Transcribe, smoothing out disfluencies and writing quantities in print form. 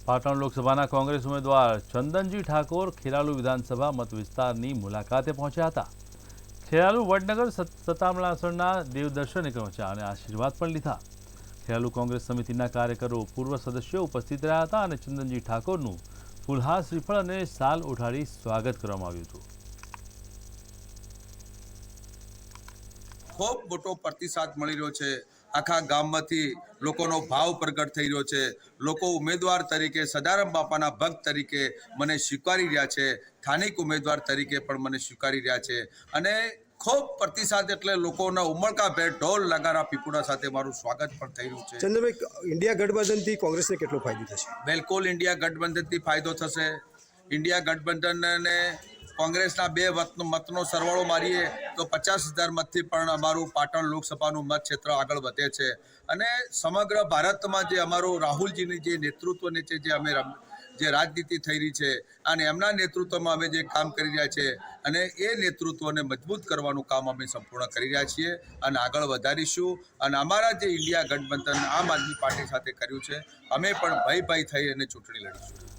પાટણ લોકસભાના કોંગ્રેસ ઉમેદવાર ચંદનજી ઠાકોર ખેરાલુ વિધાનસભા મત વિસ્તારની મુલાકાતે પહોંચ્યા હતા। ખેરાલુ વડનગર સતામલાસણના દેવદર્શને પહોંચ્યા અને આશીર્વાદ પણ લીધા। ખેરાલુ કોંગ્રેસ સમિતિના કાર્યકરો, પૂર્વ સદસ્યો ઉપસ્થિત રહ્યા હતા અને ચંદનજી ઠાકોરનું ફૂલહાર, શ્રીફળ અને શાલ ઓઢાડી સ્વાગત કરવામાં આવ્યું હતું। ખૂબ મોટો પ્રતિસાદ મળી રહ્યો છે। આખા ગામમાંથી લોકોનો ભાવ પ્રગટ થઈ રહ્યો છે। લોકો ઉમેદવાર તરીકે સદારામ બાપાના ભક્ત તરીકે મને સ્વીકારી રહ્યા છે, સ્થાનિક ઉમેદવાર તરીકે પણ મને સ્વીકારી રહ્યા છે અને ખૂબ પ્રતિસાદ એટલે લોકોના ઉમળકાભેર ઢોલ નગારા પીપુડા સાથે મારું સ્વાગત પણ થઈ રહ્યું છે। ચંદ્રભાઈ, ઇન્ડિયા ગઠબંધનથી કોંગ્રેસને કેટલો ફાયદો થશે? બિલકુલ ઇન્ડિયા ગઠબંધનથી ફાયદો થશે। ઇન્ડિયા ગઠબંધનને કોંગ્રેસના 2 મતનો સરવાળો મારીએ તો 50,000 મતથી પણ અમારું પાટણ લોકસભાનું મત ક્ષેત્ર આગળ વધે છે અને સમગ્ર ભારતમાં જે અમારું રાહુલજીની જે નેતૃત્વને છે, જે રાજનીતિ થઈ રહી છે અને એમના નેતૃત્વમાં અમે જે કામ કરી રહ્યા છે અને એ નેતૃત્વને મજબૂત કરવાનું કામ અમે સંપૂર્ણ કરી રહ્યા છીએ અને આગળ વધારીશું। અને અમારા જે ઇન્ડિયા ગઠબંધન આમ આદમી પાર્ટી સાથે કર્યું છે, અમે પણ ભય થઈ અને ચૂંટણી લડીશું।